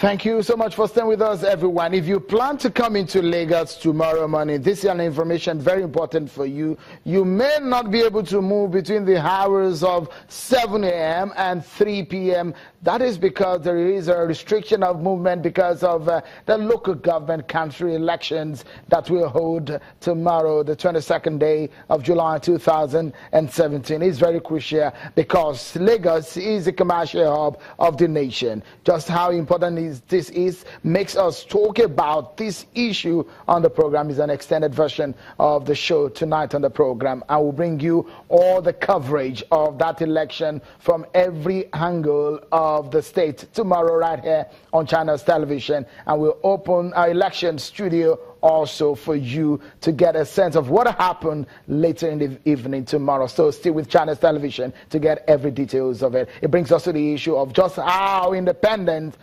Thank you so much for staying with us, everyone. If you plan to come into Lagos tomorrow morning, this is an information very important for you. You may not be able to move between the hours of 7 a.m. and 3 p.m. That is because there is a restriction of movement because of the local government country elections that will hold tomorrow, the 22nd day of July 2017. It's very crucial because Lagos is a commercial hub of the nation. Just how important this is makes us talk about this issue on the program. Is an extended version of the show tonight on the program. I will bring you all the coverage of that election from every angle of the state tomorrow right here on Channels Television, and we'll open our election studio also for you to get a sense of what happened later in the evening tomorrow. So stay with Channels Television to get every details of it. It brings us to the issue of just how independent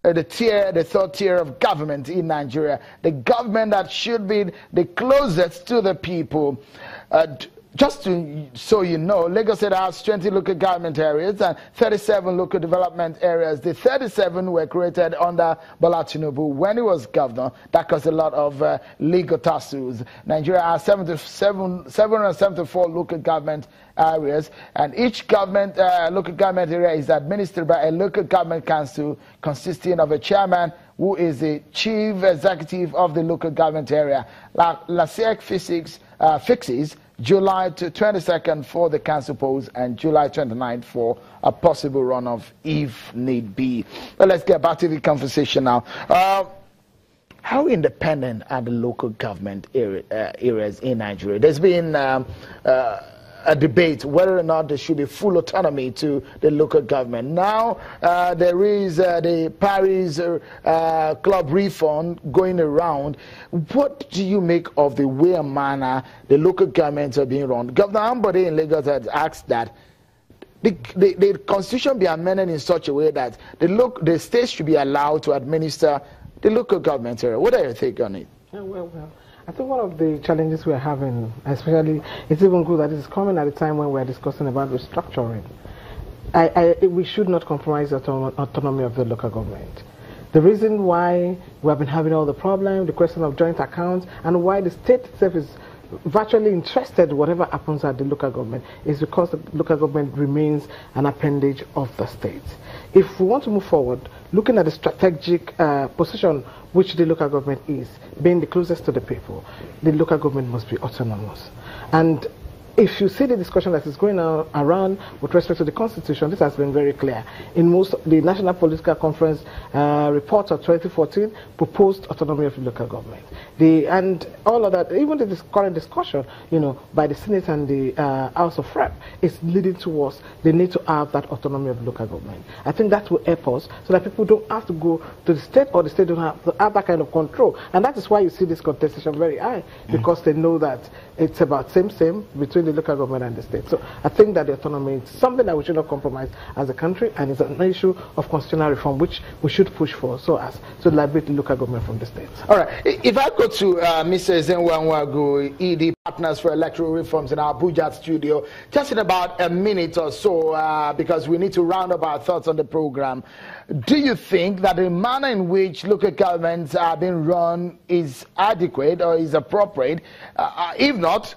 the third tier of government in Nigeria, the government that should be the closest to the people. Just so you know, Lagos State has 20 local government areas and 37 local development areas. The 37 were created under Bola Tinubu when he was governor. That caused a lot of legal tussles. Nigeria has 774 local government areas, and each local government area is administered by a local government council consisting of a chairman who is the chief executive of the local government area. LASEC fixes July 22nd for the council polls and July 29th for a possible runoff if need be. But let's get back to the conversation now. How independent are the local government areas in Nigeria? There's been a debate whether or not there should be full autonomy to the local government. Now there is the Paris Club reform going around. What do you make of the way and manner the local governments are being run? Governor Ambode in Lagos has asked that the constitution be amended in such a way that the states should be allowed to administer the local government area. What are your take on it? Well. I think one of the challenges we're having, especially, it's even good that it's coming at a time when we're discussing about restructuring. We should not compromise the autonomy of the local government. The reason why we have been having all the problems, the question of joint accounts, and why the state itself is virtually interested whatever happens at the local government is because the local government remains an appendage of the state. If we want to move forward, looking at the strategic position which the local government is, being the closest to the people, the local government must be autonomous. And if you see the discussion that is going on around with respect to the Constitution, this has been very clear. In the National Political Conference report of 2014 proposed autonomy of the local government. And all of that, even the current discussion, by the Senate and the House of Rep, is leading towards the need to have that autonomy of the local government. I think that will help us so that people don't have to go to the state, or the state don't have to have that kind of control. And that is why you see this contestation very high, because they know that it's about same between the local government and the state. So I think that the autonomy is something that we should not compromise as a country, and it's an issue of constitutional reform which we should push for so as to liberate the local government from the states. All right. If I go to Mr. Ezenwa Nwagu, ED Partners for Electoral Reforms in our Abuja studio, just in about a minute or so, because we need to round up our thoughts on the program. Do you think that the manner in which local governments are being run is adequate or is appropriate? If not,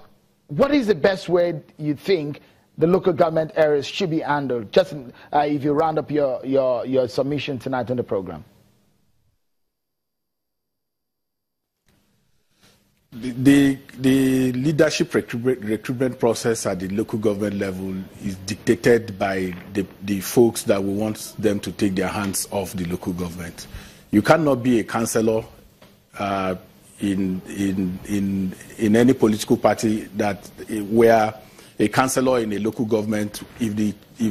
what is the best way you think the local government areas should be handled? Just if you round up your submission tonight on the program. The leadership recruitment process at the local government level is dictated by the folks that we want them to take their hands off the local government. You cannot be a councillor in any political party where a councillor in a local government, if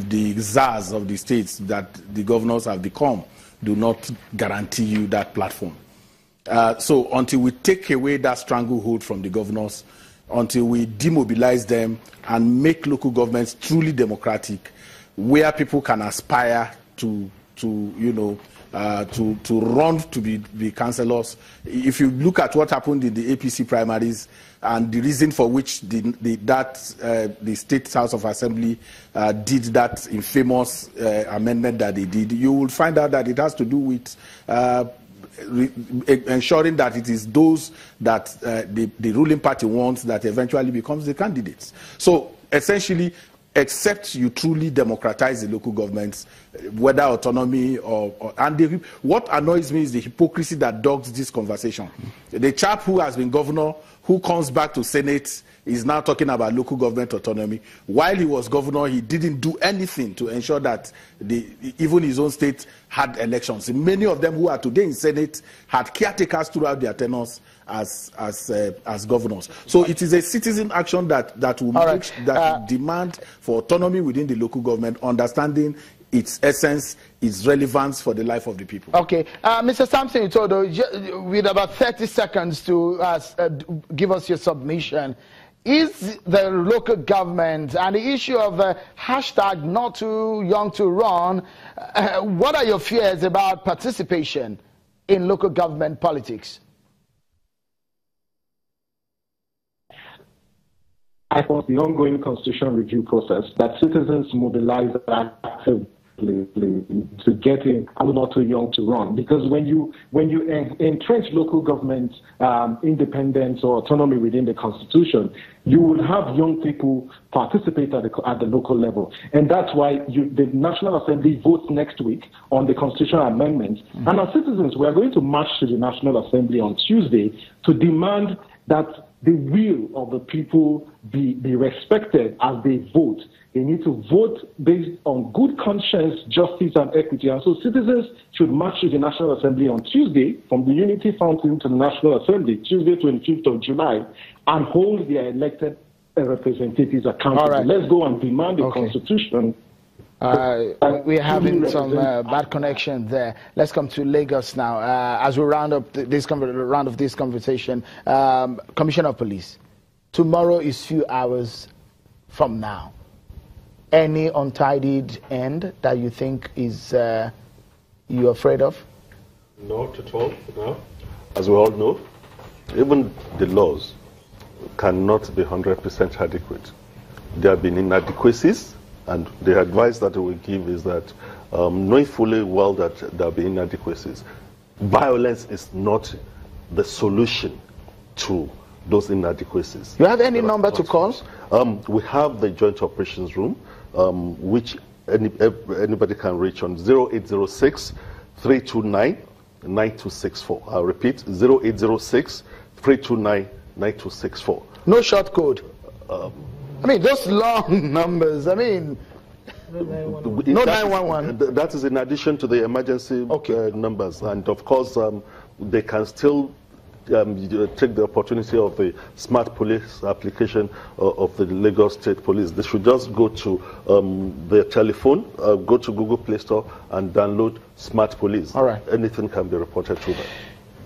the czars of the states that the governors have become do not guarantee you that platform. So until we take away that stranglehold from the governors, until we demobilize them and make local governments truly democratic, where people can aspire to to run to be councillors. If you look at what happened in the APC primaries and the reason for which the State House of Assembly did that infamous amendment that they did, you will find out that it has to do with ensuring that it is those that the ruling party wants that eventually becomes the candidates. So essentially, except you truly democratize the local governments, whether autonomy what annoys me is the hypocrisy that dogs this conversation. The chap who has been governor, who comes back to Senate, is now talking about local government autonomy. While he was governor, he didn't do anything to ensure that even his own state had elections. Many of them who are today in Senate had caretakers throughout their tenures as governors. So it is a citizen action that will demand for autonomy within the local government, understanding its essence, its relevance for the life of the people. Okay, Mr. Samson Itodo, with about 30 seconds to give us your submission, is the local government and the issue of hashtag not too young to run, what are your fears about participation in local government politics? I thought the ongoing constitutional review process that citizens mobilize actively to get in, I'm not too young to run. Because when you entrench local government independence or autonomy within the constitution, you will have young people participate at the local level. And that's why the National Assembly votes next week on the constitutional amendments. Mm-hmm. And as citizens, we are going to march to the National Assembly on Tuesday to demand that the will of the people be respected as they vote. They need to vote based on good conscience, justice, and equity. And so citizens should march to the National Assembly on Tuesday from the Unity Fountain to the National Assembly, Tuesday, 25th of July, and hold their elected representatives accountable. Right. Let's go and demand the Constitution. We're having some bad connection there. Let's come to Lagos now. As we round up this conversation, Commissioner of Police, tomorrow is few hours from now. Any untidied end that you think is you're afraid of? Not at all now. As we all know, even the laws cannot be 100% adequate. There have been inadequacies, and the advice that we give is that knowing fully well that there will be inadequacies, violence is not the solution to those inadequacies. You have any number to call? We have the Joint Operations Room, which anybody can reach on 0806 329 9264. I'll repeat, 0806 329 9264. No short code. I mean, those long numbers, I mean, no 911. That is in addition to the emergency numbers. And of course, they can still take the opportunity of the Smart Police application of the Lagos State Police. They should just go to their telephone, go to Google Play Store and download Smart Police. All right. Anything can be reported through that.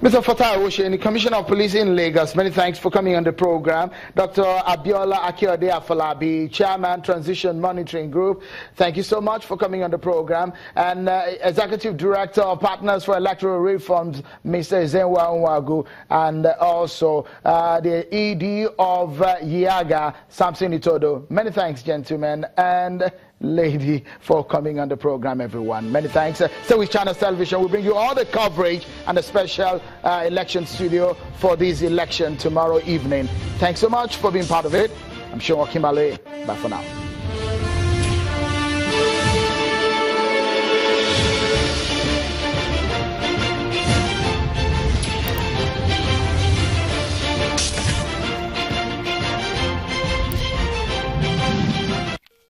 Mr. Fatai Osheni, Commissioner of Police in Lagos, many thanks for coming on the program. Dr. Abiola Akinode Afolabi, Chairman, Transition Monitoring Group, thank you so much for coming on the program. And Executive Director of Partners for Electoral Reforms, Mr. Ezenwa Nwagu, and also the ED of Yiaga, Samson Itodo. Many thanks, gentlemen and lady, for coming on the program, everyone. Many thanks. So with Channels Television, we bring you all the coverage and the special election studio for this election tomorrow evening. Thanks so much for being part of it. I'm Sean Kimale. Bye for now.